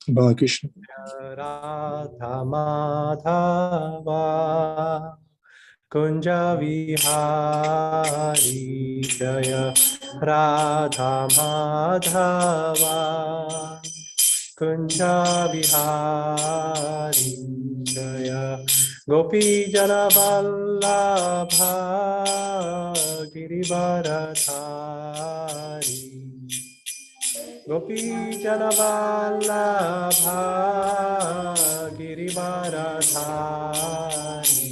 Bala Krishna. Radha Madhava Kunja Vihari Jaya Radha Madhava Kunja Vihari Jaya Gopi Jana Vallabha Girivaradhari Gopi Jana Vallabha Girivaradhari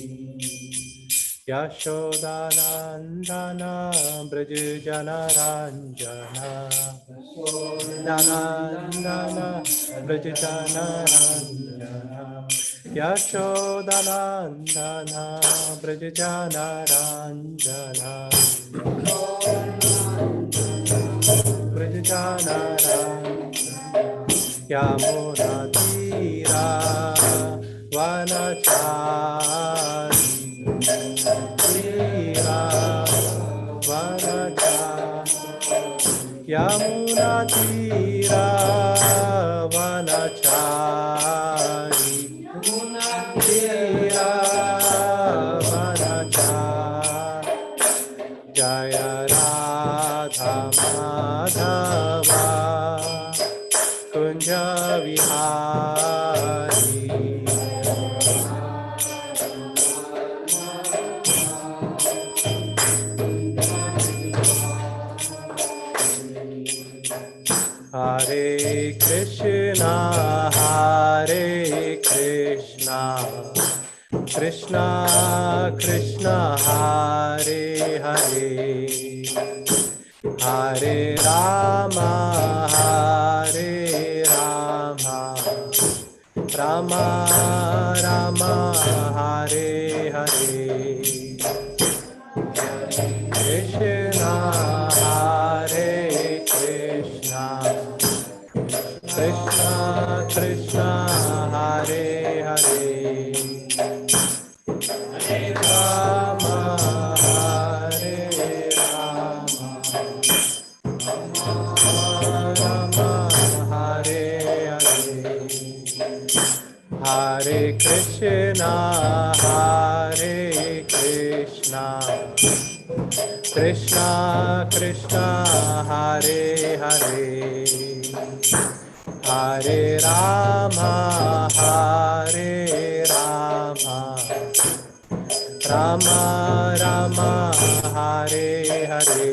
Yashodanandana Braj Jana Ranjana Danandana Braj Jana Ranjana Yashodanandana Braj Jana Ranjana Braj Jana Ranjana Yamuna Tira Vanachari Tira Vanachari Yamuna Tira Vanachari Tira Vanachari Jaya Radha Madhava Kunja Vihari Hare Krishna Krishna Krishna Hare Hare Hare Rama Rama Rama Hare Hare Krishna Hare Krishna Krishna Krishna Hare Hare Hare Rama Hare Rama Rama Hare Hare Hare Krishna Krishna Krishna Hare Hare Hare Rama Rama Rama Hare Hare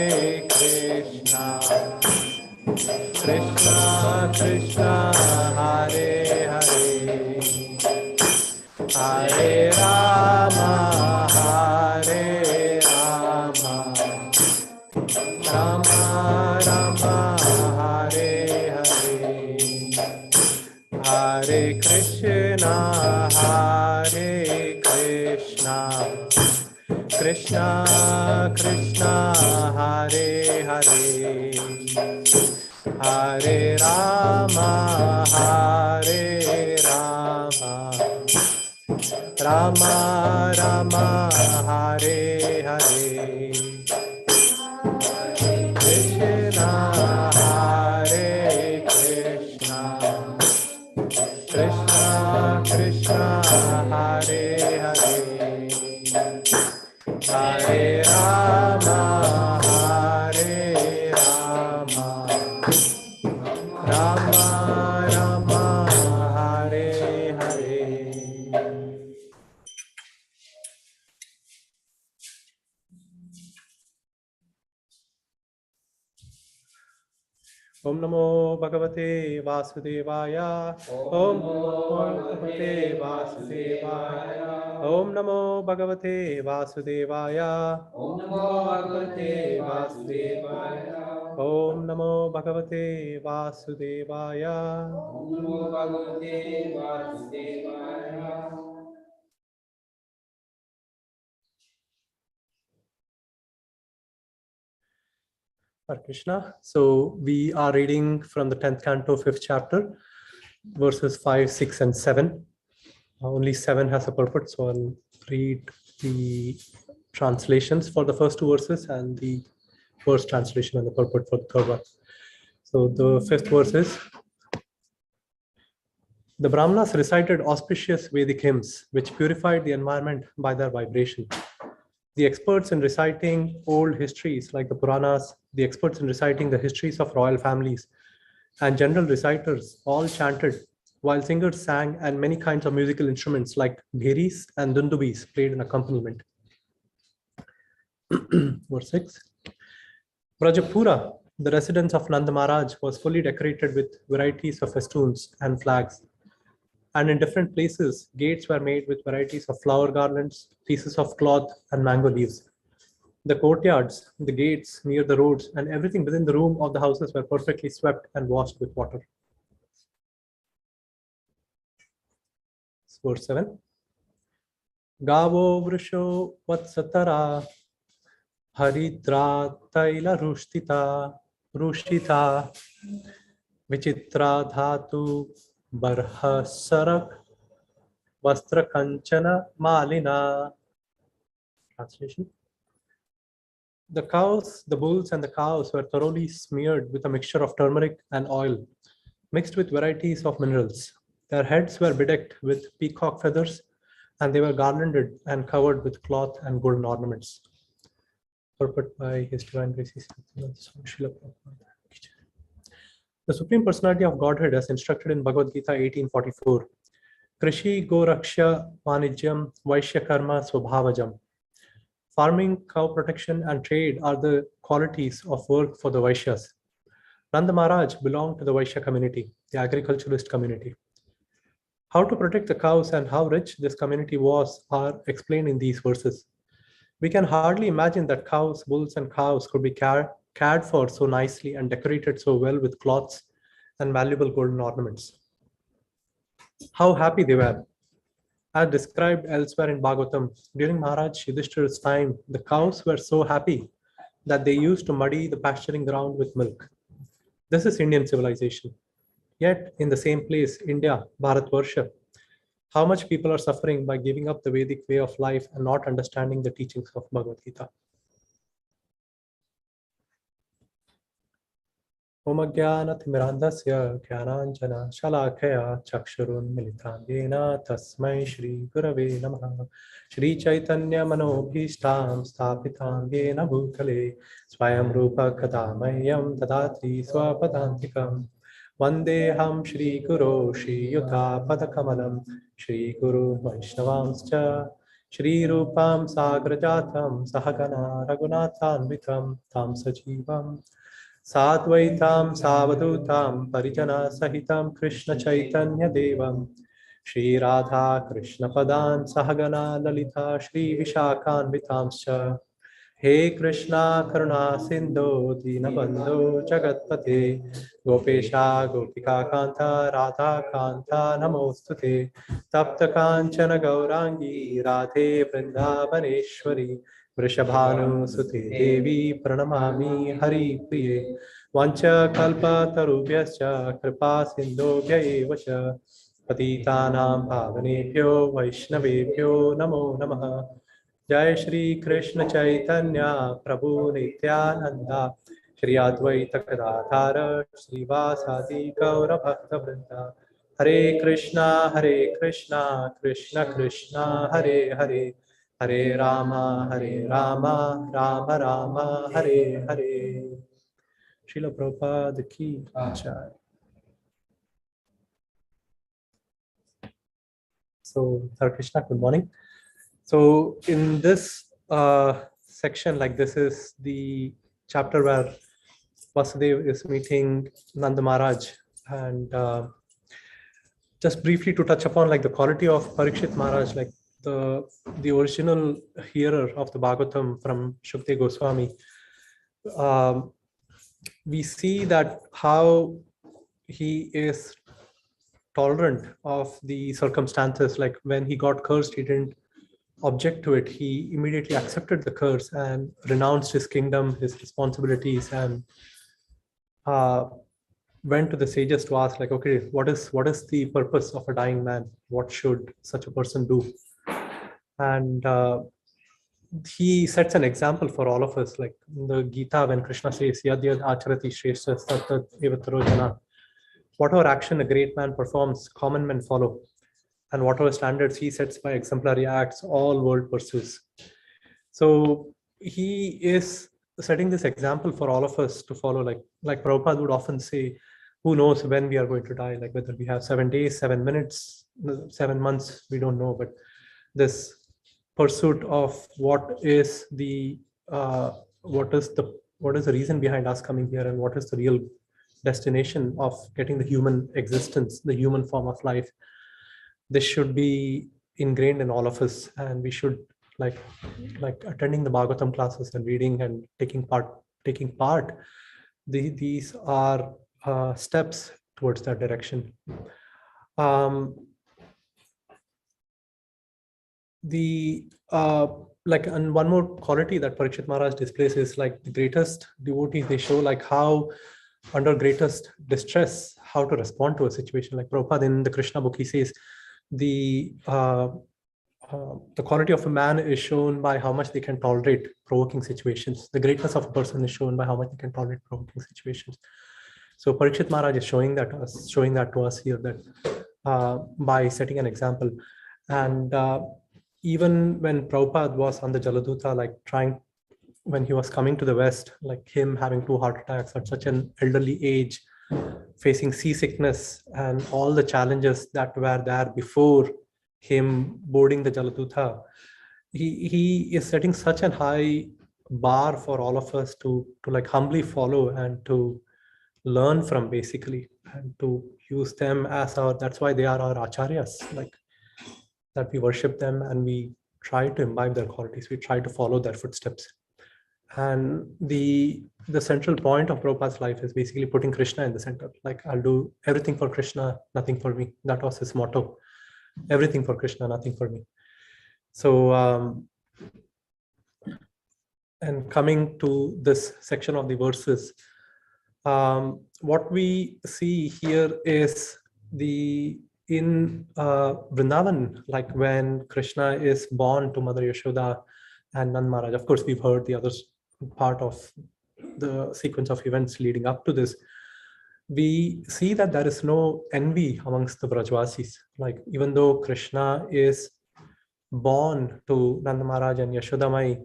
Hare Krishna Krishna Krishna Hare Hare Hare Rama Rama Rama Hare Hare Hare Krishna Krishna Krishna Hare Hare Hare Rama Rama Rama Hare Hare Krishna Krishna Krishna Krishna Hare Hare Hare Rama Rama Rama Hare Hare Om Namo Bhagavate Vasudevaya. Om Namo Bhagavate Vasudevaya. Om Namo Bhagavate Vasudevaya. Om Namo Bhagavate Vasudevaya. Om Namo Bhagavate Vasudevaya. Om Namo Bhagavate Vasudevaya. Hare Krishna. So we are reading from the 10th canto, 5th chapter, verses 5, 6, and 7. Only 7 has a purport, so I'll read the translations for the first two verses and the first translation and the purport for the third one. So the fifth verse is, the Brahmanas recited auspicious Vedic hymns, which purified the environment by their vibration. The experts in reciting old histories like the Puranas, the experts in reciting the histories of royal families, and general reciters all chanted, while singers sang and many kinds of musical instruments like bheris and dundubis played in accompaniment. Verse 6. Brajapura, the residence of Nanda Maharaj, was fully decorated with varieties of festoons and flags. And in different places, gates were made with varieties of flower garlands, pieces of cloth, and mango leaves. The courtyards, the gates near the roads, and everything within the room of the houses were perfectly swept and washed with water. Verse 7. Gavo vrusho vatsatara haridra taila rushtita vichitra dhatu barha sarak vastra kanchana malina. Translation. The cows, the bulls, and the cows were thoroughly smeared with a mixture of turmeric and oil, mixed with varieties of minerals. Their heads were bedecked with peacock feathers, and they were garlanded and covered with cloth and golden ornaments. Purport by His Divine Grace. The Supreme Personality of Godhead, as instructed in Bhagavad Gita 18:44, Krishi Goraksha Vanijyam Vaishya Karma Swabhavajam. Farming, cow protection, and trade are the qualities of work for the Vaishyas. Nanda Maharaj belonged to the Vaishya community, the agriculturalist community. How to protect the cows and how rich this community was are explained in these verses. We can hardly imagine that cows, bulls, and cows could be cared for so nicely and decorated so well with cloths and valuable golden ornaments. How happy they were. As described elsewhere in Bhagavatam, during Maharaj Yudhishthira's time, the cows were so happy that they used to muddy the pasturing ground with milk. This is Indian civilization. Yet, in the same place, India, Bharatvarsha, how much people are suffering by giving up the Vedic way of life and not understanding the teachings of Bhagavad Gita. Om Jnanathmirandasya Jnananjana Shalakaya Chakshurunmilitam Yena Tasmai Shri Gurave Namaha. Shri Chaitanya Manobhishtam Sthapitam Yena Bhutale Swayam Rupa Kadamayam Dadati Swapadantikam Vandeham Shri Guru Shri Yuta Padakamalam Shri Guru Vaishnavamscha Shri Rupam Sagrajatam Sahagana Raghunathanvitam Tam Sajivam Sadvaitam Savadutam Parijana Sahitam Krishna Chaitanya Devam Shri Radha Krishna Padan Sahagana Lalita Shri Vishakan Vitamscha He Krishna Karuna Sindhu Dinabandhu Jagatpate Gopesha Gopika Kanta Radha Kanta Namostute Tapta Kanchana Gaurangi Radhe Vrindavaneshwari Vrishabhanu Sute Devi Pranamami Hari Priye Vancha Kalpa Tarubhyascha Kripa Sindhobhya Evascha Patitanam Pavanebhyo Vaishnavebhyo Namo Namaha. Jai Shri Krishna Chaitanya Prabhu Nityananda Shri Advaita Gadadhara Shri Vasadi Gaura Bhakta Vrinda Hare Krishna Krishna Krishna Hare Hare Hare Rama Rama Rama Hare Hare. Srila Prabhupada ki jai. So, Hare Krishna, good morning. So in this section, like this is the chapter where Vasudeva is meeting Nanda Maharaj, and just briefly to touch upon like the quality of Parikshit Maharaj, like the original hearer of the Bhagavatam from Shukdev Goswami. We see that how he is tolerant of the circumstances. Like when he got cursed, he didn't object to it. He immediately accepted the curse and renounced his kingdom, his responsibilities, and went to the sages to ask, like, okay, what is the purpose of a dying man? What should such a person do? And he sets an example for all of us. Like in the Gita, when Krishna says, Yad yad acharati shrestha tat tat evataro jana, whatever action a great man performs, common men follow. And whatever standards he sets by exemplary acts, all world pursues. So he is setting this example for all of us to follow. Like Prabhupada would often say, who knows when we are going to die, like whether we have 7 days, 7 minutes, 7 months, we don't know. But this pursuit of what is the reason behind us coming here, and what is the real destination of getting the human existence, the human form of life, this should be ingrained in all of us, and we should like attending the Bhagavatam classes and reading and taking part. These are steps towards that direction. And one more quality that Parikshit Maharaj displays is like the greatest devotees, they show like how under greatest distress, how to respond to a situation. Like Prabhupada in the Krishna book, he says the quality of a man is shown by how much they can tolerate provoking situations. The greatness of a person is shown by how much they can tolerate provoking situations. So Parikshit Maharaj is showing that to us here, that by setting an example. And even when Prabhupada was on the Jaladuta, like when he was coming to the West, like him having 2 heart attacks at such an elderly age, facing seasickness and all the challenges that were there before him boarding the Jaladuta, he is setting such a high bar for all of us to like humbly follow and to learn from, basically, and to use them as that's why they are our acharyas, like that we worship them and we try to imbibe their qualities, we try to follow their footsteps. And the central point of Prabhupada's life is basically putting Krishna in the center. Like, I'll do everything for Krishna, nothing for me. That was his motto. Everything for Krishna, nothing for me. So, and coming to this section of the verses, what we see here is in Vrindavan, like when Krishna is born to Mother Yashoda and Nand Maharaj. Of course, we've heard the other part of the sequence of events leading up to this. We see that there is no envy amongst the Brajvasis. Like, even though Krishna is born to Nand Maharaj and Yashoda Mai,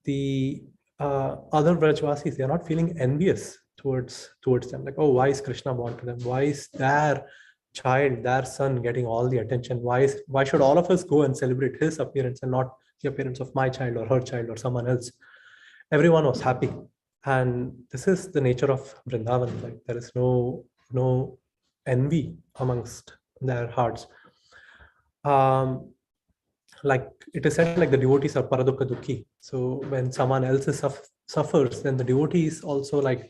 the other Brajvasis, they are not feeling envious towards them. Like, oh, why is Krishna born to them? Why is their child, their son, getting all the attention? Why should all of us go and celebrate his appearance and not the appearance of my child or her child or someone else? Everyone was happy. And this is the nature of Vrindavan. Like, there is no envy amongst their hearts. Like it is said, like the devotees are paradukha dukhi. So when someone else suffers, then the devotee is also like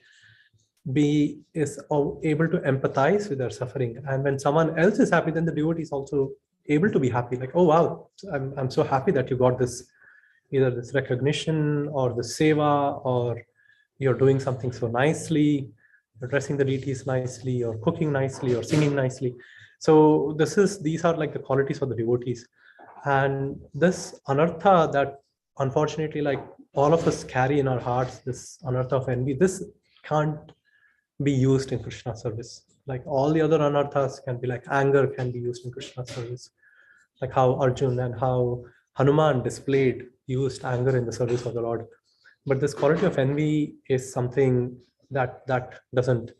is able to empathize with their suffering. And when someone else is happy, then the devotee is also able to be happy. Like, oh wow, I'm so happy that you got this, either this recognition or the seva, or you're doing something so nicely, you're dressing the deities nicely, or cooking nicely, or singing nicely. So these are like the qualities of the devotees. And this anartha that unfortunately like all of us carry in our hearts, this anartha of envy, this can't be used in Krishna service. Like all the other anarthas can be, like anger can be used in Krishna service, like how Arjun and how Hanuman used anger in the service of the Lord. But this quality of envy is something that doesn't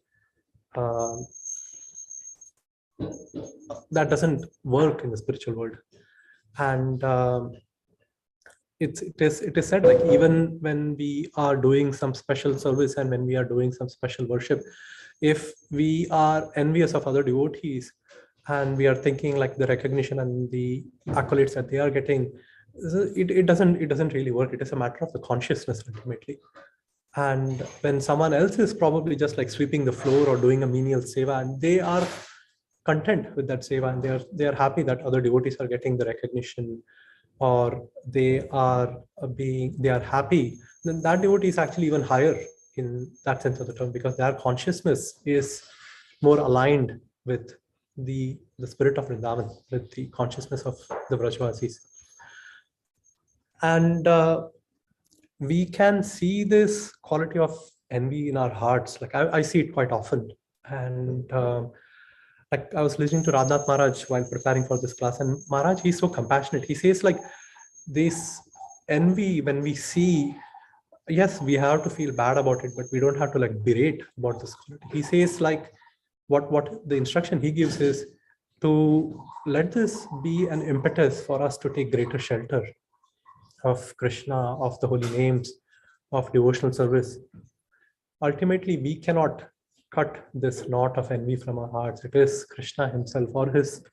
work in the spiritual world. And it is said, like even when we are doing some special service and when we are doing some special worship, if we are envious of other devotees and we are thinking like the recognition and the accolades that they are getting, it doesn't really work. It is a matter of the consciousness ultimately. And when someone else is probably just like sweeping the floor or doing a menial seva, and they are content with that seva, and they are happy that other devotees are getting the recognition, or they are happy, then that devotee is actually even higher in that sense of the term, because their consciousness is more aligned with the spirit of Vrindavan, with the consciousness of the Brajvasis. And we can see this quality of envy in our hearts. Like I see it quite often. And like I was listening to Radhnath Maharaj while preparing for this class, and Maharaj, he's so compassionate. He says like this envy, when we see, yes, we have to feel bad about it, but we don't have to like berate about this quality. He says like what the instruction he gives is to let this be an impetus for us to take greater shelter of Krishna, of the holy names, of devotional service. Ultimately, we cannot cut this knot of envy from our hearts. It is Krishna himself or his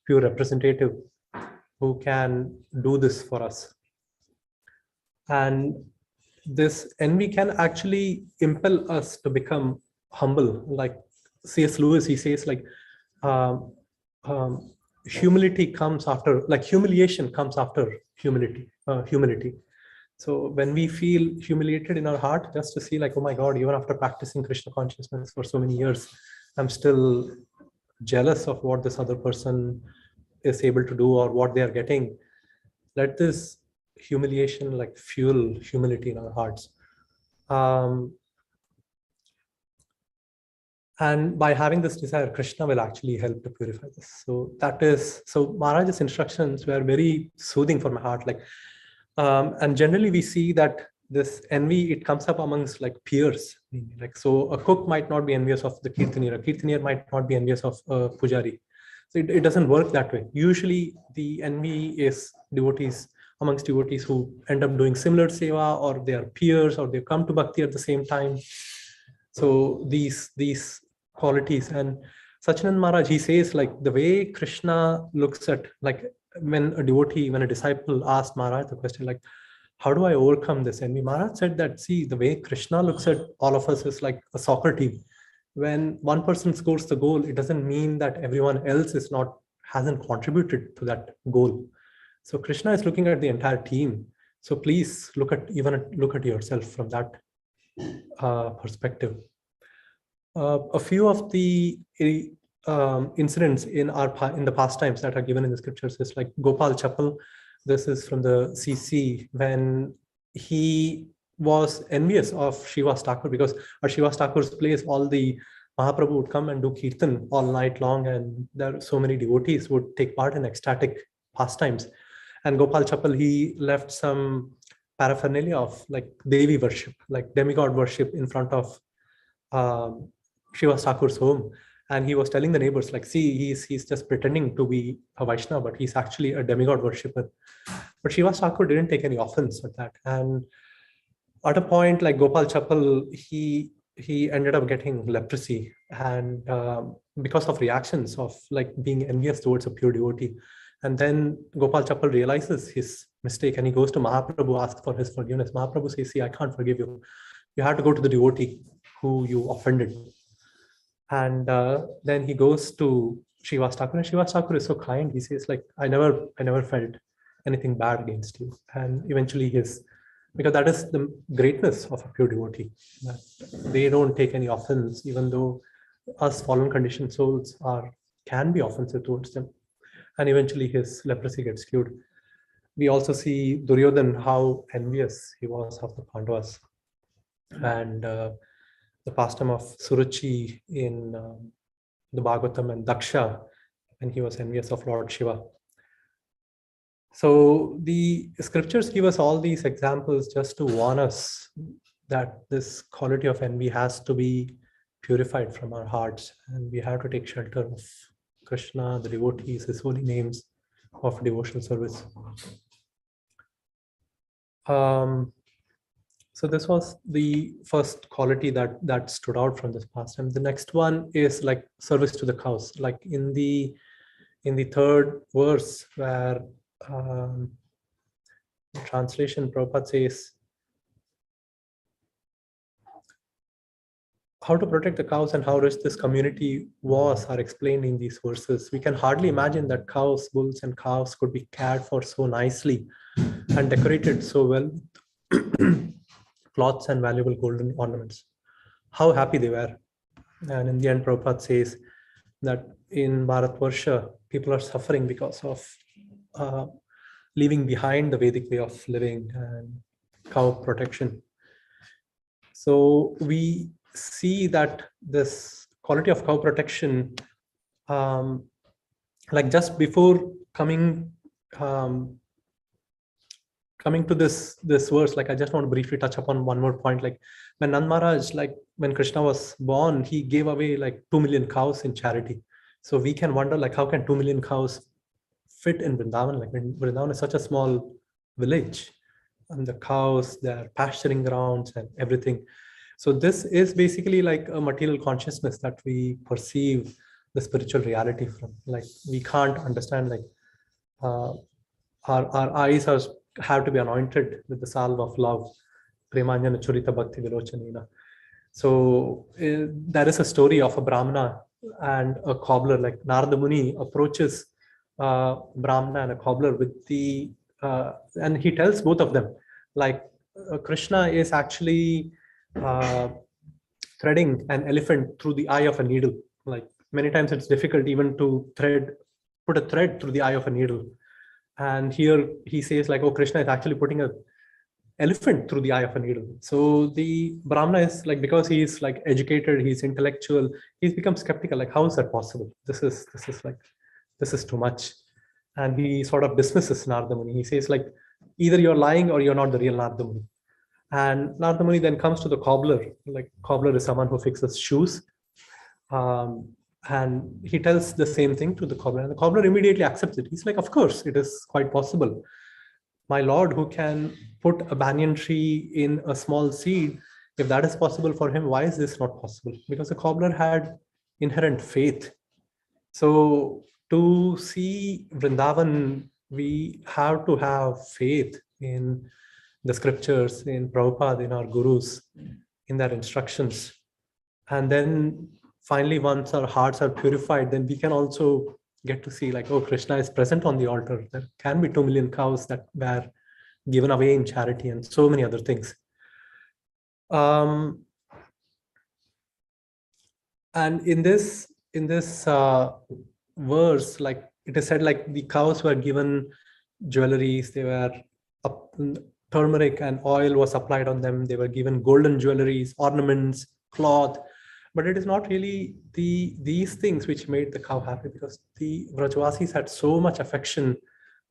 pure representative who can do this for us. And this envy can actually impel us to become humble. Like C.S. Lewis, he says like, um, humility comes after, like humiliation comes after humility. So when we feel humiliated in our heart, just to see like, oh my God, even after practicing Krishna consciousness for so many years, I'm still jealous of what this other person is able to do or what they are getting. Let this humiliation like fuel humility in our hearts. And by having this desire, Krishna will actually help to purify this. So that is, so Maharaj's instructions were very soothing for my heart. Like, and generally we see that this envy, it comes up amongst like peers. Like, so a cook might not be envious of the kirtanier, a kirtanier might not be envious of a pujari. So it doesn't work that way. Usually the envy is devotees, amongst devotees who end up doing similar seva, or they are peers, or they come to bhakti at the same time. So these qualities, and Sachinand Maharaj, he says like the way Krishna looks at, like when a devotee, when a disciple asked Maharaj the question like, how do I overcome this envy? Maharaj said that, see, the way Krishna looks at all of us is like a soccer team. When one person scores the goal, it doesn't mean that everyone else hasn't contributed to that goal. So Krishna is looking at the entire team. So please look at yourself from that perspective. A few of the incidents in the pastimes that are given in the scriptures is like Gopal Chapal. This is from the CC, when he was envious of Srivas Thakur, because at Srivas Thakur's place, all the Mahaprabhu would come and do kirtan all night long, and there are so many devotees would take part in ecstatic pastimes. And Gopal Chapal, he left some paraphernalia of like Devi worship, like demigod worship in front of Srivas Thakur's home. And he was telling the neighbors, like, see, he's just pretending to be a Vaishnava, but he's actually a demigod worshipper. But Srivas Thakur didn't take any offense at that. And at a point, like Gopal Chapal, he ended up getting leprosy, and because of reactions of like being envious towards a pure devotee. And then Gopal Chapal realizes his mistake, and he goes to Mahaprabhu, asks for his forgiveness. Mahaprabhu says, see, I can't forgive you. You have to go to the devotee who you offended. And then he goes to Srivas Thakur, and Srivas Thakur is so kind. He says, like, I never felt anything bad against you. And eventually because that is the greatness of a pure devotee, that they don't take any offense, even though us fallen conditioned souls can be offensive towards them. And eventually his leprosy gets cured. We also see Duryodhan, how envious he was of the Pandavas. And the pastime of Suruchi in the Bhagavatam, and Daksha, when he was envious of Lord Shiva. So the scriptures give us all these examples just to warn us that this quality of envy has to be purified from our hearts, and we have to take shelter of Krishna, the devotees, his holy names, of devotional service. So this was the first quality that stood out from this pastime. The next one is like service to the cows. Like in the third verse, where the translation Prabhupada says, how to protect the cows and how rich this community was are explained in these verses. We can hardly imagine that cows, bulls, and calves could be cared for so nicely and decorated so well with cloths and valuable golden ornaments. How happy they were. And in the end, Prabhupada says that in Bharatvarsha, people are suffering because of leaving behind the Vedic way of living and cow protection. So we see that this quality of cow protection, like just before coming to this verse, like I just want to briefly touch upon one more point. Like when Nand Maharaj, like when Krishna was born, he gave away like 2 million cows in charity. So we can wonder, like, how can 2 million cows fit in Vrindavan? Like Vrindavan is such a small village, and the cows, their pasturing grounds and everything. So this is basically like a material consciousness that we perceive the spiritual reality from. Like we can't understand, like our eyes have to be anointed with the salve of love. Premanjana Churita Bhakti Vilochanina. So there is a story of a Brahmana and a cobbler. Like Narada Muni approaches Brahmana and a cobbler with the, and he tells both of them, like Krishna is actually threading an elephant through the eye of a needle. Like many times it's difficult even to put a thread through the eye of a needle. And here he says, like, oh, Krishna is actually putting a elephant through the eye of a needle. So the Brahmana is like, because he's like educated, he's intellectual, he's become skeptical. Like, how is that possible? This is too much. And he sort of dismisses Narada Muni. He says, like, either you're lying or you're not the real Narada Muni. And Narada Muni then comes to the cobbler. Like, cobbler is someone who fixes shoes. And he tells the same thing to the cobbler, and the cobbler immediately accepts it. He's like, of course, it is quite possible. My Lord, who can put a banyan tree in a small seed, if that is possible for him, why is this not possible? Because the cobbler had inherent faith. So to see Vrindavan, we have to have faith in the scriptures, in Prabhupada, in our gurus, in their instructions. And then finally, once our hearts are purified, then we can also get to see, like, oh, Krishna is present on the altar. There can be 2 million cows that were given away in charity and so many other things. And in this verse, like it is said, like the cows were given jewelries, they were turmeric and oil was applied on them. They were given golden jewelries, ornaments, cloth. But it is not really these things which made the cow happy, because the Vrajvasis had so much affection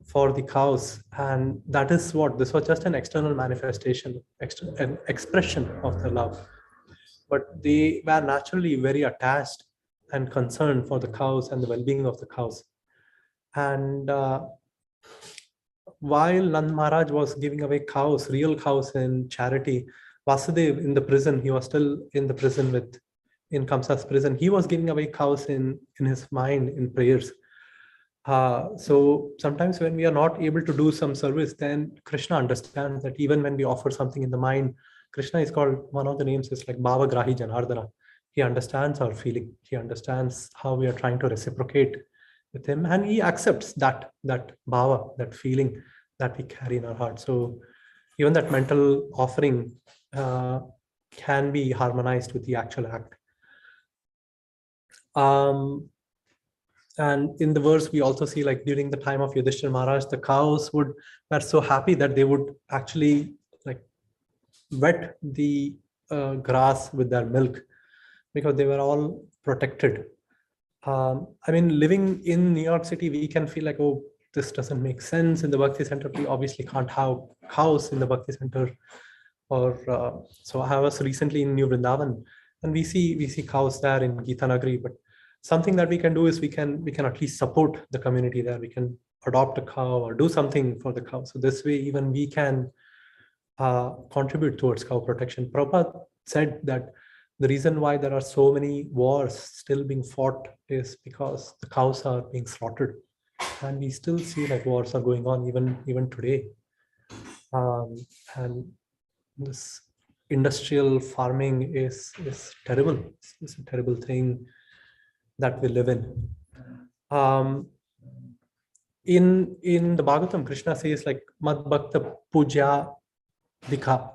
for the cows, and that is what this was, just an external manifestation, an expression of their love. But they were naturally very attached and concerned for the cows and the well-being of the cows. And while Nand Maharaj was giving away cows, real cows in charity, Vasudev in the prison, he was still in the prison in Kamsa's prison, he was giving away cows in his mind, in prayers. So sometimes when we are not able to do some service, then Krishna understands that even when we offer something in the mind, Krishna is called, one of the names is like Bhava Grahi Janardana. He understands our feeling. He understands how we are trying to reciprocate with him, and he accepts that bhava, that feeling that we carry in our heart. So even that mental offering can be harmonized with the actual act. And in the verse, we also see, like, during the time of Yudhishthira Maharaj, the cows were so happy that they would actually like wet the grass with their milk, because they were all protected. I mean, living in New York City, we can feel like, oh, this doesn't make sense. In the Bhakti Center, we obviously can't have cows in the Bhakti Center. Or so I was recently in New Vrindavan, and we see cows there in Gita Nagari. But something that we can do is we can at least support the community there. We can adopt a cow or do something for the cow. So this way, even we can contribute towards cow protection. Prabhupada said that the reason why there are so many wars still being fought is because the cows are being slaughtered, and we still see like wars are going on even today. And this industrial farming is terrible. It's a terrible thing that we live in. In the Bhagavatam, Krishna says, like, Mad Bhakta Puja Dikha,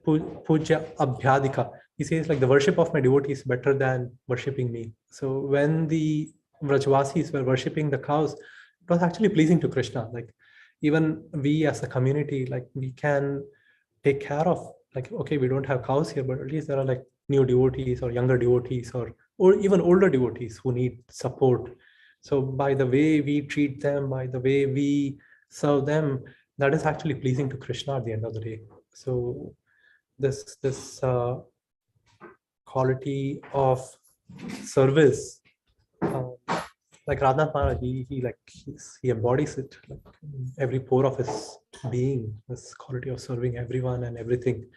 Puja Abhyadika. He says, like, the worship of my devotee is better than worshipping me. So when the Vrajvasis were worshipping the cows, it was actually pleasing to Krishna. Like, even we as a community, like we can take care of, like, okay, we don't have cows here, but at least there are like new devotees or younger devotees or even older devotees who need support. So by the way we treat them, by the way we serve them, that is actually pleasing to Krishna at the end of the day. So this quality of service, like Radhanath Maharaj, he embodies it, like in every pore of his being, this quality of serving everyone and everything.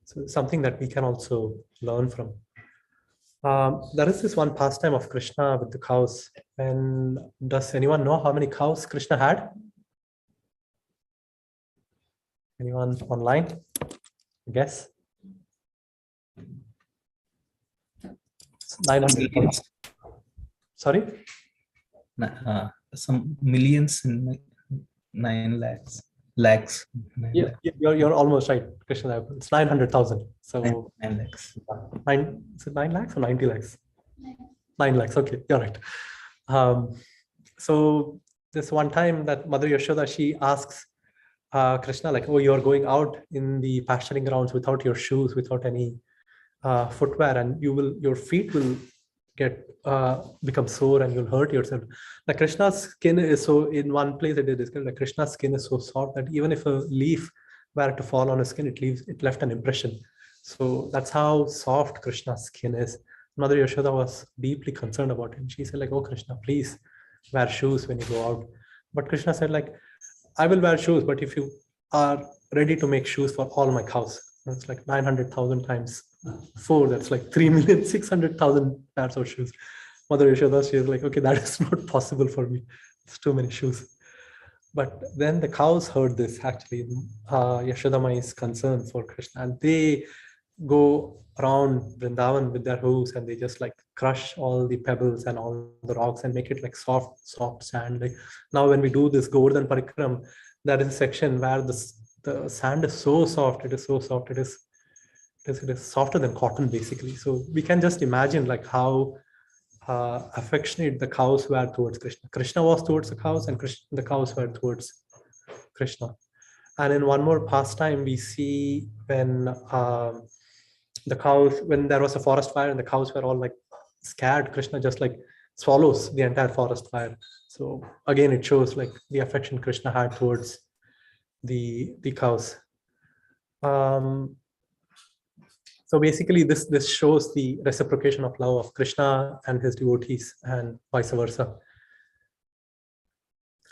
So it's something that we can also learn from. There is this one pastime of Krishna with the cows. And does anyone know how many cows Krishna had? Anyone online? Guess? 900. Millions. Sorry? Some millions in 9 lakhs. Lakhs. 9 Yeah, lakhs. you're almost right, Krishna. It's 900,000. So 9 lakhs. is it 9 lakhs or 90 lakhs? 9 lakhs. Okay, you're right. So this one time that Mother Yashoda, she asks Krishna, like, oh, you're going out in the pasturing grounds without your shoes, without any footwear, and your feet will get become sore and you'll hurt yourself. Like Krishna's skin is so, in one place it is described, like Krishna's skin is so soft that even if a leaf were to fall on his skin, it left an impression. So that's how soft Krishna's skin is. Mother Yashoda was deeply concerned about him. She said, like, oh Krishna, please wear shoes when you go out. But Krishna said, like, I will wear shoes, but if you are ready to make shoes for all my cows, it's like 900,000 times 4, that's like 3,600,000 pairs of shoes. Mother Yashoda, she is like, okay, that is not possible for me. It's too many shoes. But then the cows heard this, actually. Yashoda Mai is concerned for Krishna, and they go around Vrindavan with their hooves and they just like crush all the pebbles and all the rocks and make it like soft sand. Like now when we do this Govardhan Parikram, there is a section where the sand is so soft, it is so soft, it is softer than cotton basically. So we can just imagine like how affectionate the cows were towards Krishna. Krishna was towards the cows, and the cows were towards Krishna. And in one more pastime, we see when the cows, when there was a forest fire and the cows were all like scared, Krishna just like swallows the entire forest fire. So again, it shows like the affection Krishna had towards the cows. So basically, this shows the reciprocation of love of Krishna and his devotees, and vice versa.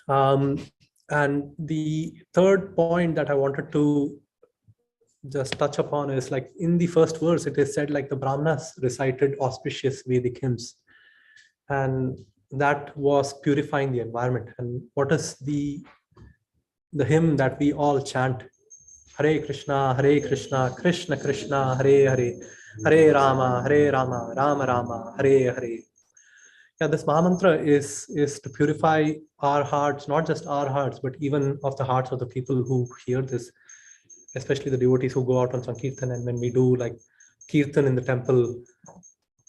And the third point that I wanted to just touch upon is like in the first verse, it is said like the Brahmanas recited auspicious Vedic hymns, and that was purifying the environment. And what is the hymn that we all chant? Hare Krishna, Krishna Krishna, Hare Hare, Hare Rama, Rama Rama, Hare Hare. Yeah, this Mahamantra is to purify our hearts, not just our hearts, but even of the hearts of the people who hear this, especially the devotees who go out on Sankirtan. And when we do like Kirtan in the temple,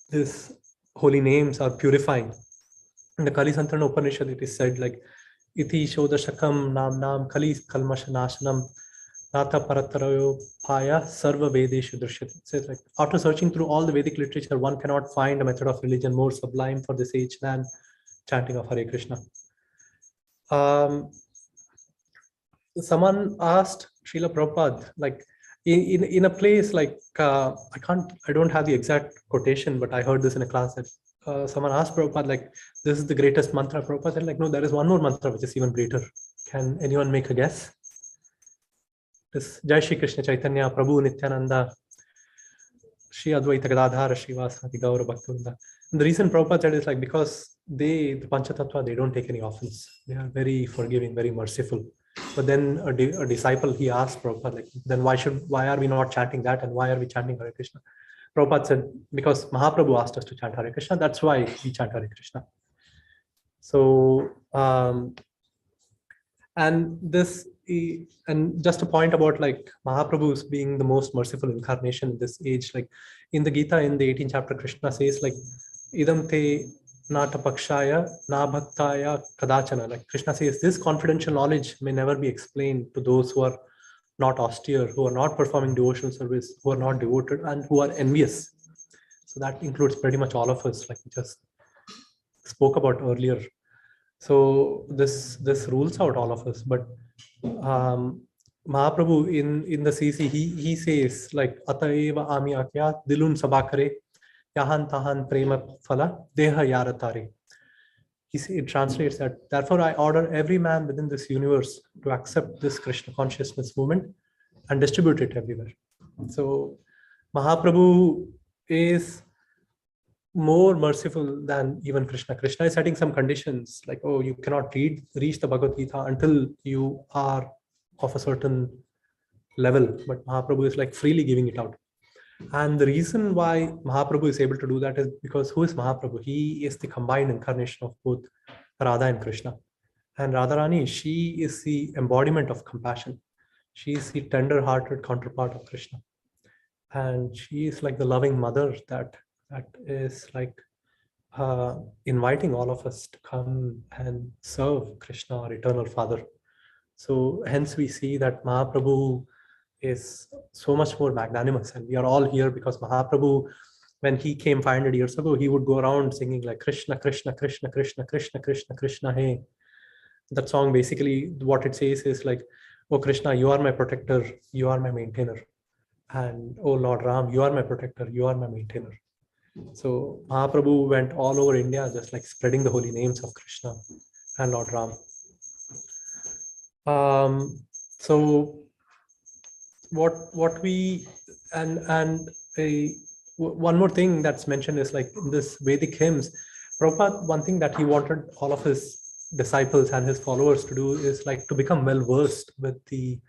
these holy names are purifying. In the Kali Santarana Upanishad, it is said like, Iti Shodashakam Nam Kali Kalmashanashanam Nata Paratarayo Paya Sarva Vedeshu Drishyate. It says like, after searching through all the Vedic literature, one cannot find a method of religion more sublime for this age than chanting of Hare Krishna. Someone asked Srila Prabhupada, like in a place like, I don't have the exact quotation, but I heard this in a class that someone asked Prabhupada, like, this is the greatest mantra. Prabhupada said, like, no, there is one more mantra which is even greater. Can anyone make a guess? This Jai Shri Krishna Chaitanya Prabhu Nityananda Shri Advaita Gadadhara Srivasati Gaura Bhaktivinoda. And the reason Prabhupada said is like, because the Panchatattva, they don't take any offense. They are very forgiving, very merciful. But then a disciple, he asked Prabhupada, like, then why are we not chanting that, and why are we chanting Hare Krishna? Prabhupada said, because Mahaprabhu asked us to chant Hare Krishna, that's why we chant Hare Krishna. So, and just a point about like Mahaprabhu's being the most merciful incarnation in this age, like in the Gita, in the 18th chapter, Krishna says like, idam te na tapakshaya, na bhaktaya kadachana. Like Krishna says, this confidential knowledge may never be explained to those who are not austere, who are not performing devotional service, who are not devoted, and who are envious. So that includes pretty much all of us, like we just spoke about earlier. So this rules out all of us. But Mahaprabhu in the CC, he says like Ataeva ami akya dilun sabakare yahan tahan prema phala deha yaratare. It translates that, therefore I order every man within this universe to accept this Krishna consciousness movement and distribute it everywhere. So Mahaprabhu is more merciful than even Krishna. Krishna is setting some conditions like, oh, you cannot reach the Bhagavad Gita until you are of a certain level. But Mahaprabhu is like freely giving it out. And the reason why Mahaprabhu is able to do that is because who is Mahaprabhu? He is the combined incarnation of both Radha and Krishna. And Radharani, she is the embodiment of compassion. She is the tender-hearted counterpart of Krishna. And she is like the loving mother that is like inviting all of us to come and serve Krishna, our eternal Father. So hence we see that Mahaprabhu is so much more magnanimous, and we are all here because Mahaprabhu, when he came 500 years ago, he would go around singing like Krishna, Krishna, Krishna, Krishna, Krishna, Krishna, Krishna, hey. That song basically what it says is like, oh Krishna, you are my protector, you are my maintainer. And oh Lord Ram, you are my protector, you are my maintainer. So Mahaprabhu went all over India just like spreading the holy names of Krishna and Lord Ram. So what we one more thing that's mentioned is like in this Vedic hymns, Prabhupada, one thing that he wanted all of his disciples and his followers to do is like to become well versed with the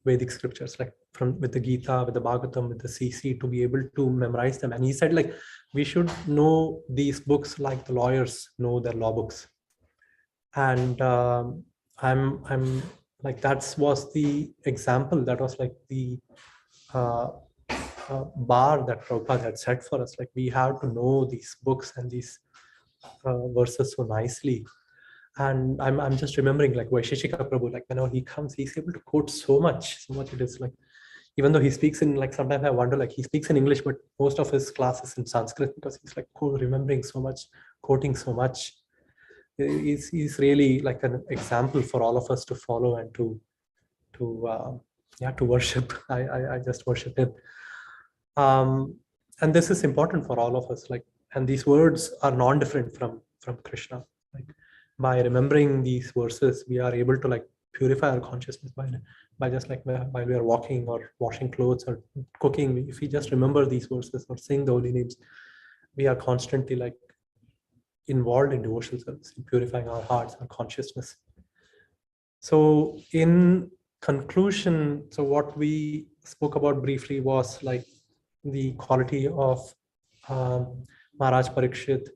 Vedic scriptures, like with the Gita, with the Bhagavatam, with the CC, to be able to memorize them. And he said like we should know these books like the lawyers know their law books. And I'm like that was the example, that was like the bar that Prabhupada had set for us. Like we have to know these books and these verses so nicely. And I'm just remembering like Vaisheshika Prabhu, like whenever he comes, he's able to quote so much it is like, even though he speaks in like, sometimes I wonder like he speaks in English, but most of his class is in Sanskrit because he's like remembering so much, quoting so much. He's really like an example for all of us to follow and to worship. I just worship him. And this is important for all of us, like, and these words are non-different from Krishna. Like by remembering these verses, we are able to like purify our consciousness by just like while we are walking or washing clothes or cooking. If we just remember these verses or sing the holy names, we are constantly like involved in devotional service, in purifying our hearts, our consciousness. So in conclusion, so what we spoke about briefly was like the quality of Maharaj Parikshit,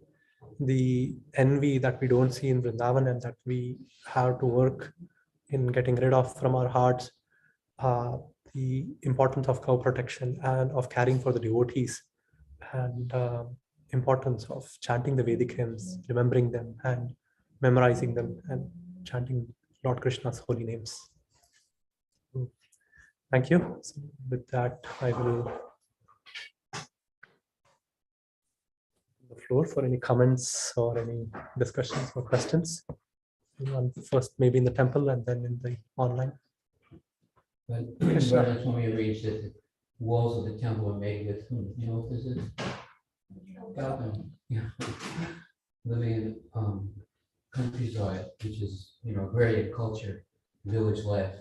the envy that we don't see in Vrindavan and that we have to work in getting rid of from our hearts, the importance of cow protection and of caring for the devotees, and importance of chanting the Vedic hymns, remembering them and memorizing them and chanting Lord Krishna's holy names. Thank you. So with that, I will the floor for any comments or any discussions or questions. First, maybe in the temple and then in the online. But Brother Swami reads that the walls of the temple are made with, you know what this is? Yeah. Living in countryside, which is, agrarian culture, village life,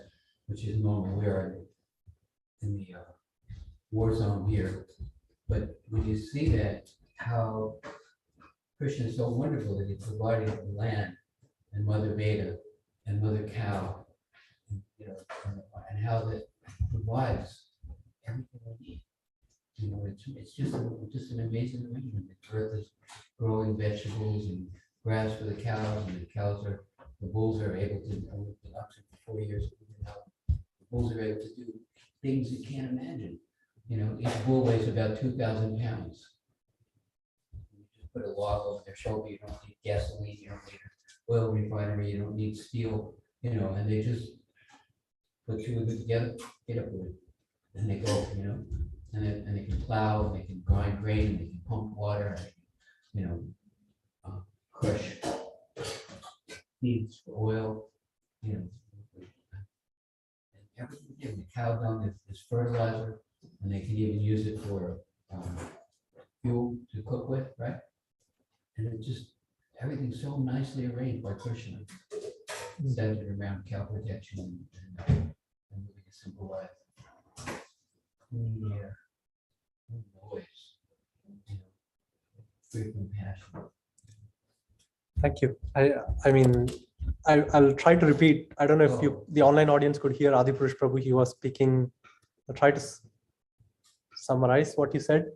which is normal. We are in the war zone here. But when you see that, how Krishna is so wonderful that he provided the land and Mother Veda and Mother Cow, and, and how that provides everything we need. It's just an amazing arrangement. The earth is growing vegetables and grass for the cows, and the bulls are able to, the oxen for 4 years, the bulls are able to do things you can't imagine. Each bull weighs about 2,000 pounds. put a log over their shoulder. You don't need gasoline. You don't need an oil refinery. You don't need steel. And they just put two and two together, get up with it, and they go. And they can plow, and they can grind grain, and they can pump water, and they can, crush seeds for oil. And everything. The cow dung is fertilizer, and they can even use it for fuel to cook with, right? And it just everything's so nicely arranged by Krishna, centered around cow protection and living a simple life. Clean air, no noise, free from passion. Thank you. I'll try to repeat. I don't know if the online audience could hear Adipurush Prabhu. He was speaking. I'll try to summarize what you said.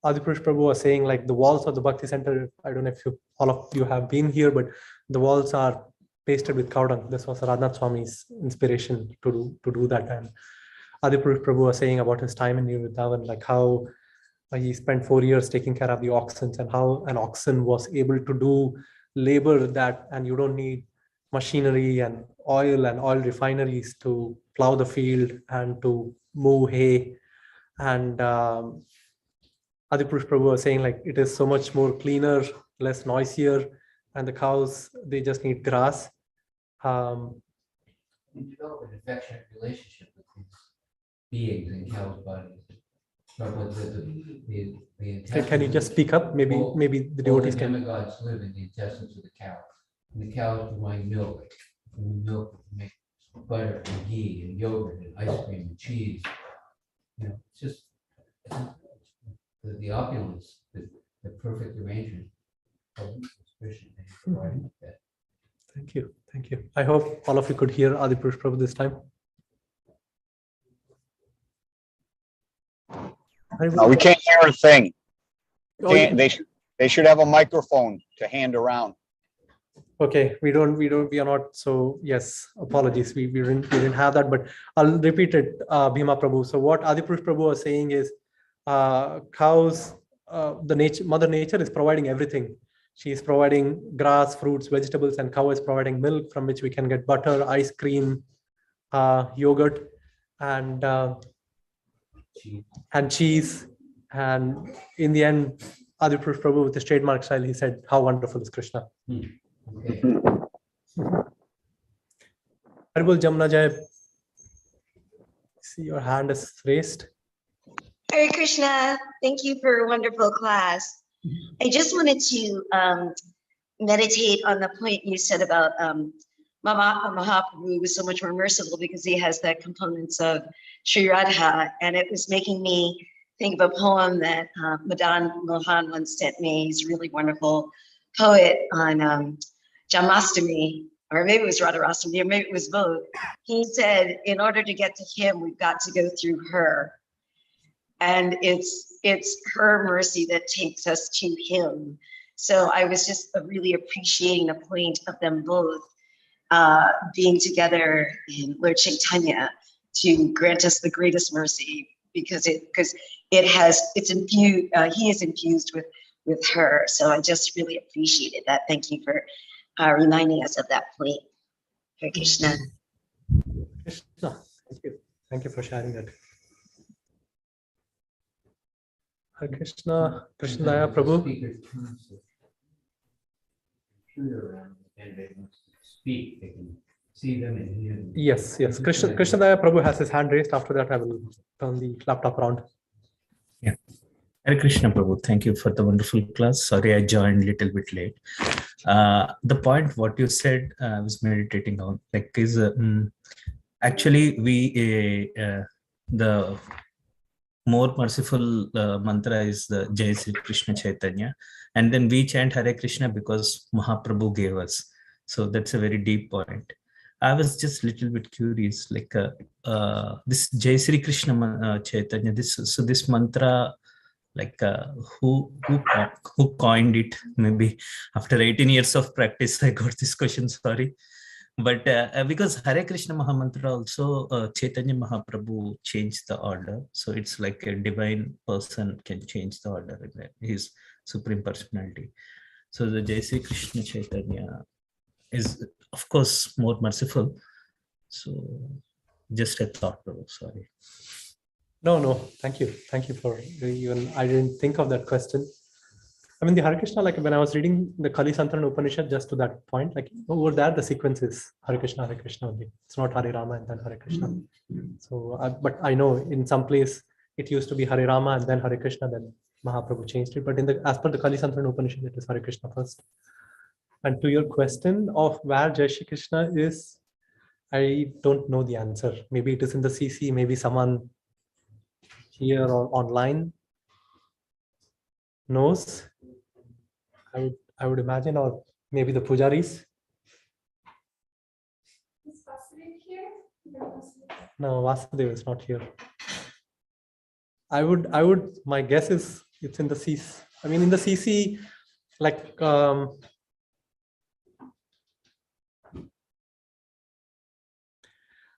Adipurush Prabhu was saying, like, the walls of the Bhakti Center, I don't know if all of you have been here, but the walls are pasted with cow dung. This was Radhanath Swami's inspiration to do that. And Adipurush Prabhu was saying about his time in New Vrindavan, like how he spent 4 years taking care of the oxen, and how an oxen was able to do labor that, and you don't need machinery and oil refineries to plow the field and to move hay. And Adipurush Prabhu was saying, like, it is so much more cleaner, less noisier, and the cows, they just need grass. You develop an affectionate relationship with these beings in cows' bodies. Can you just speak up? Maybe the devotees can. All the demigods live in the intestines of the cow. And the cows provide milk. And the milk make butter and ghee and yogurt and ice cream and cheese. It's just the opulence, the perfect arrangement of Krishna. Thank you. Thank you. I hope all of you could hear Adipurush Prabhu this time. We can't hear a thing. Oh, They should have a microphone to hand around. Okay, we are not. So yes, apologies. We didn't have that, but I'll repeat it, Bhima Prabhu. So what Adipurush Prabhu was saying is, cows, Mother Nature is providing everything. She is providing grass, fruits, vegetables, and cow is providing milk from which we can get butter, ice cream, yogurt, and cheese. And in the end, Adipurush Prabhu, with his trademark style, he said, "How wonderful is Krishna." Okay. Haribol Jamna Jai. See, your hand is raised. Hare Krishna, thank you for a wonderful class. I just wanted to meditate on the point you said about Mahaprabhu was so much more merciful because he has the components of Sri Radha, and it was making me think of a poem that Madan Mohan once sent me. He's a really wonderful poet on Janmashtami, or maybe it was Radharastami, or maybe it was both. He said, in order to get to him, we've got to go through her. And it's her mercy that takes us to him. So I was just really appreciating the point of them both being together in Lord Chaitanya to grant us the greatest mercy, because it's infused. He is infused with her. So I just really appreciated that. Thank you for reminding us of that point. Hare Krishna. Krishna, thank you. Thank you for sharing that. Hare Krishna, Krishna Daya Prabhu. Speak, they can see them and hear them. Yes. Krishna Daya Prabhu has his hand raised. After that, I will turn the laptop around. Yeah. Hare Krishna Prabhu, thank you for the wonderful class. Sorry, I joined a little bit late. The point what you said, I was meditating on, like, is actually the more merciful mantra is the Jai Sri Krishna Chaitanya, and then we chant Hare Krishna because Mahaprabhu gave us. So that's a very deep point. I was just a little bit curious, like this Jai Sri Krishna Chaitanya, this mantra, like who coined it? Maybe after 18 years of practice, I got this question, sorry. But because Hare Krishna Mahamantra also, Chaitanya Mahaprabhu changed the order. So it's like a divine person can change the order. He's Supreme Personality. So the Jai Sri Krishna Chaitanya is, of course, more merciful. So just a thought, Prabhu. Sorry. No, thank you. Thank you for even, I didn't think of that question. I mean, the Hare Krishna, like when I was reading the Kali Santana Upanishad, just to that point, like over there, the sequence is Hare Krishna only. It's not Hare Rama and then Hare Krishna. So, but I know in some place it used to be Hare Rama and then Hare Krishna, then Mahaprabhu changed it. But as per the Kali Santana Upanishad, it is Hare Krishna first. And to your question of where Jai Shri Krishna is, I don't know the answer. Maybe it is in the CC, maybe someone here or online knows. I would imagine, or maybe the pujaris. Is Vasudev here? No, Vasudev is not here. I would. My guess is it's in the CC. I mean, in the CC, like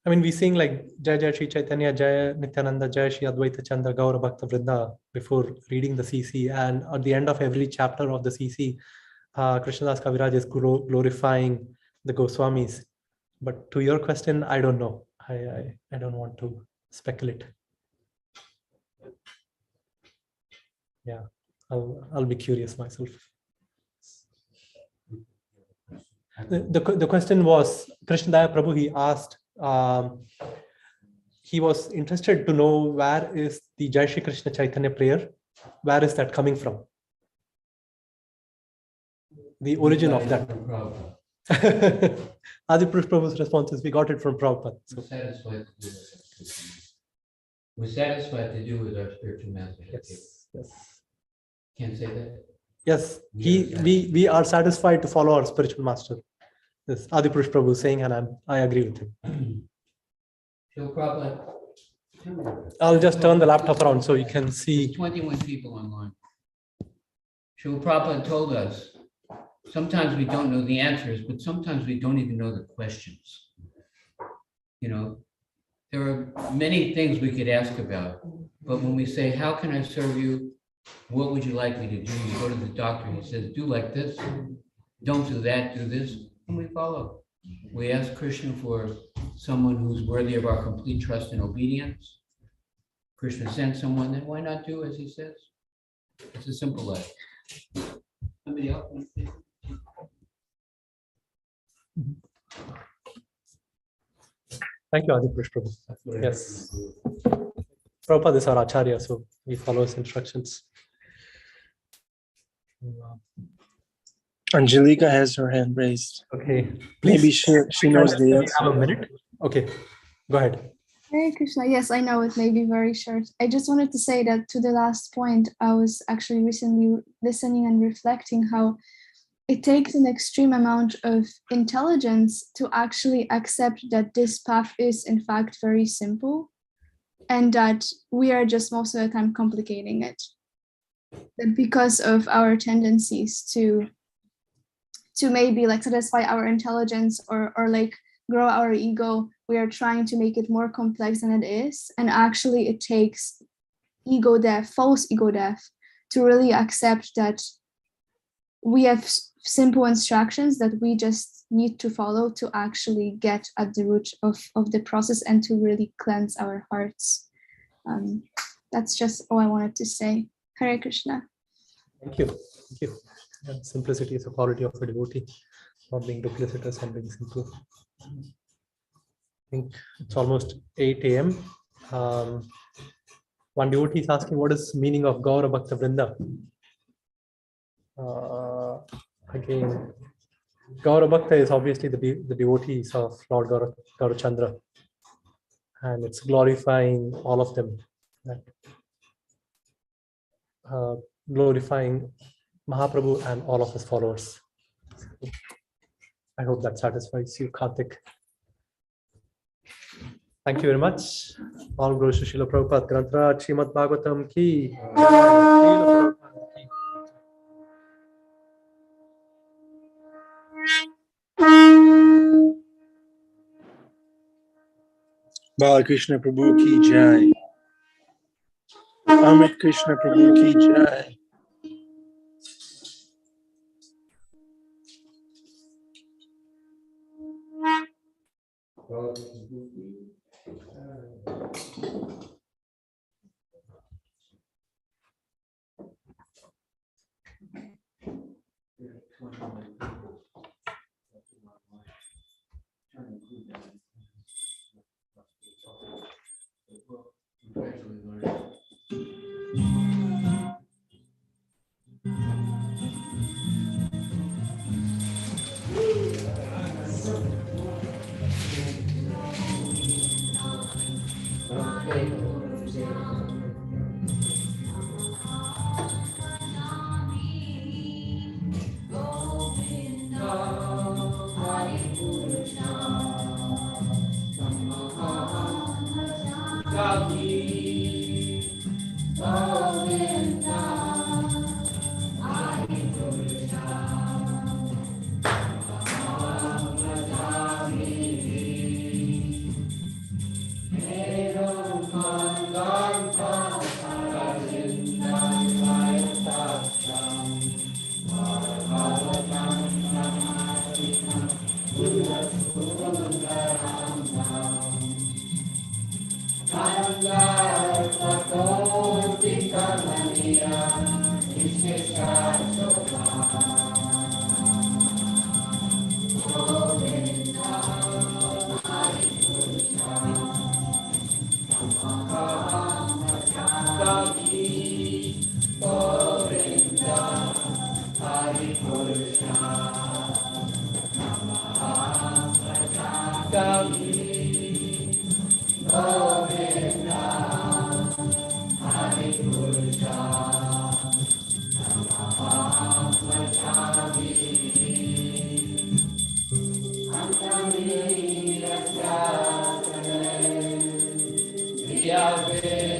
I mean, we sing like Jai Jai Shri Chaitanya, Jai Nityananda, Jai Shri Advaita Chandra, Gaura Bhakta Vrinda before reading the CC, and at the end of every chapter of the CC, Krishnadas Kaviraj is glorifying the Goswamis. But to your question, I don't know. I don't want to speculate. Yeah, I'll be curious myself. The question was Krishnadaya Prabhu. He asked. He was interested to know where is the Jai Shri Krishna Chaitanya prayer. Where is that coming from? The origin of that. Adipurush Prabhu's response is we got it from Prabhupada. So. We're satisfied to do with our spiritual master. Yes. Can't say that? Yes, we are satisfied to follow our spiritual master. Yes, Adipurush Prabhu saying, and I agree with him. I'll just turn the laptop around so you can see. There's 21 people online. Srila Prabhupada told us, sometimes we don't know the answers, but sometimes we don't even know the questions. You know, there are many things we could ask about, but when we say, how can I serve you? What would you like me to do? You go to the doctor, he says, do like this, don't do that, do this, and we follow. We ask Krishna for someone who's worthy of our complete trust and obedience. Krishna sends someone, then why not do as he says? It's a simple life. Somebody else? Thank you, Adipurush Prabhu. Yes. Prabhupada is our Acharya, so we follow his instructions. Angelica has her hand raised. Okay. Maybe she knows the answer. Have a minute? Okay. Go ahead. Hare Krishna. Yes, I know it may be very short. I just wanted to say that to the last point, I was actually recently listening and reflecting how it takes an extreme amount of intelligence to actually accept that this path is in fact very simple and that we are just most of the time complicating it. That because of our tendencies to maybe like satisfy our intelligence or like grow our ego, we are trying to make it more complex than it is. And actually it takes ego death, false ego death, to really accept that we have simple instructions that we just need to follow to actually get at the root of the process and to really cleanse our hearts. That's just all I wanted to say. Hare Krishna. Thank you. Thank you. Yeah, simplicity is a quality of a devotee, not being duplicitous and being simple. I think it's almost 8 a.m. One devotee is asking, what is the meaning of Gaura Bhakta Vrinda? Again, Gaura Bhakta is obviously the devotees of Lord Gaurachandra, and it's glorifying all of them, glorifying Mahaprabhu and all of his followers. I hope that satisfies you, Karthik. Thank you very much. All glories to Srila Prabhupada Granth Srimad Bhagavatam ki. Srila Prabhupada ki. Bala Krishna Prabhu ki jai. Amit Krishna Prabhu ki jai. Yahweh.